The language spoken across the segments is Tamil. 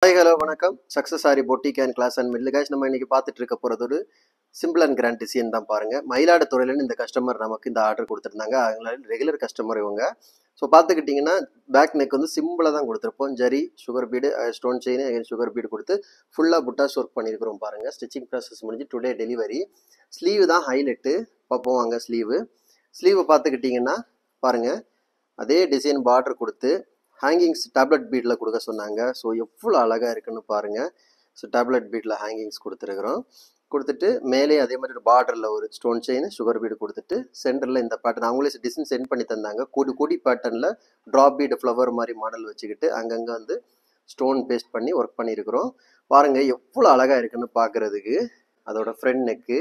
ஹாய் ஹலோ வணக்கம். Success Aari boutique and class and middle guys. நம்ம இன்னைக்கு பார்த்துட்டு இருக்க போகிறது ஒரு சிம்பிள் அண்ட் கிராண்ட் டிசைன் தான் பாருங்க. மயிலாடுதுறையிலேருந்து இந்த கஸ்டமர் நமக்கு இந்த ஆர்டர் கொடுத்துருந்தாங்க. அவங்களால ரெகுலர் கஸ்டமர் இவங்க. ஸோ பார்த்துக்கிட்டிங்கன்னா பேக் நெக் வந்து சிம்பிளாக தான் கொடுத்துருப்போம். Zari, sugar bead, stone chain, sugar bead கொடுத்து ஃபுல்லாக புட்டாஸ் ஒர்க் பண்ணியிருக்கிறோம் பாருங்கள். ஸ்டிச்சிங் ப்ராசஸ் முடிஞ்சு டுடே டெலிவரி. ஸ்லீவ் தான் ஹைலைட்டு. பார்ப்போம் அங்கே ஸ்லீவு பார்த்துக்கிட்டிங்கன்னா பாருங்கள், அதே டிசைன் பார்டர் கொடுத்து ஹேங்கிங்ஸ் டேப்லெட் பீட்டில் கொடுக்க சொன்னாங்க. ஸோ எவ்வளோ அழகாக இருக்குன்னு பாருங்கள். ஸோ டேப்லெட் பீட்டில் ஹேங்கிங்ஸ் கொடுத்துட்டு மேலே அதே மாதிரி ஒரு பார்டரில் ஒரு ஸ்டோன் செயின், சுகர் பீடு கொடுத்துட்டு சென்டரில் இந்த பேட்டர்ன் அவங்களே டிசைன் சென்ட் பண்ணி தந்தாங்க. கொடி பேட்டர்னில் ட்ராப் பீடு ஃப்ளவர் மாதிரி மாடல் வச்சுக்கிட்டு அங்கங்கே வந்து ஸ்டோன் பேஸ்ட் பண்ணி ஒர்க் பண்ணியிருக்கிறோம். பாருங்கள் எவ்வளோ அழகாக இருக்குன்னு பார்க்குறதுக்கு. அதோட ஃப்ரண்ட் நெக்கு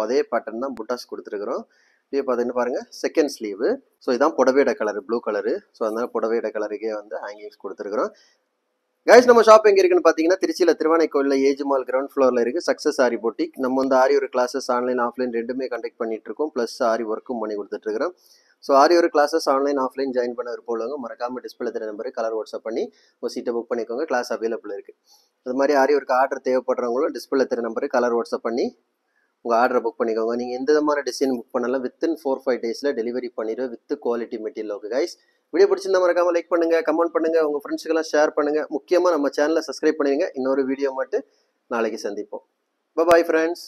அதே பேட்டர்ன் தான் புட்டாஸ் கொடுத்துருக்குறோம். இப்போ பார்த்தீங்கன்னா பாருங்கள் செகண்ட் ஸ்லீவு. ஸோ இதான் புடவையோட கலரு, ப்ளூ கலரு. ஸோ அதனால் புடவையோட கலருக்கே வந்து ஹேங்கிங்ஸ் கொடுத்துருக்குறோம். கைஸ் நம்ம ஷாப் எங்கே இருக்குன்னு பார்த்தீங்கன்னா திருச்சியில் திருவானைக்கோயிலில் ஏஜ் மால் கிரவுண்ட் ஃப்ளோரில் இருக்குது சக்ஸஸ் ஆரி பொட்டிக். நம்ம வந்து ஆரி ஒரு கிளாஸஸ் ஆன்லைன் ஆஃப்லைன் ரெண்டுமே கண்டக்ட் பண்ணிட்டு இருக்கோம். ப்ளஸ் ஆரி ஒர்க்கும் பண்ணி கொடுத்துட்ருக்கிறோம். ஸோ ஆரி ஒரு கிளாஸஸ் ஆன்லைன் ஆஃப்லைன் ஜாயின் பண்ண விருப்பம் மறக்காமல் டிஸ்பிளே தெரிய நம்பரு கலர் வாட்ஸ்அப் பண்ணி ஒரு சீட்டை புக் பண்ணிக்கோங்க. கிளாஸ் அவைலபிள் இருக்குது. அது மாதிரி ஆரி ஒரு ஆர்டர் தேவைப்படுறவங்களும் டிஸ்பிளே தெரிய நம்பரு கலர் வாட்ஸ்அப் பண்ணி உங்கள் ஆர்டரை புக் பண்ணிக்கோங்க. நீங்கள் எந்த விதமான டிசைன் புக் பண்ணலாம் வித்தின் 4-5 டேஸில் டெலிவரி பண்ணிடுவோம் with quality material. Okay guys, video பிடிச்சிருந்தா மறக்காமல் லைக் பண்ணுங்கள், கமெண்ட் பண்ணுங்கள், உங்கள் ஃப்ரெண்ட்ஸுக்கெல்லாம் ஷேர் பண்ணுங்கள். முக்கியமாக நம்ம சேனலை சப்ஸ்கிரைப் பண்ணுவீங்க. இன்னொரு வீடியோ மட்டும் நாளைக்கு சந்திப்போம். Bye friends.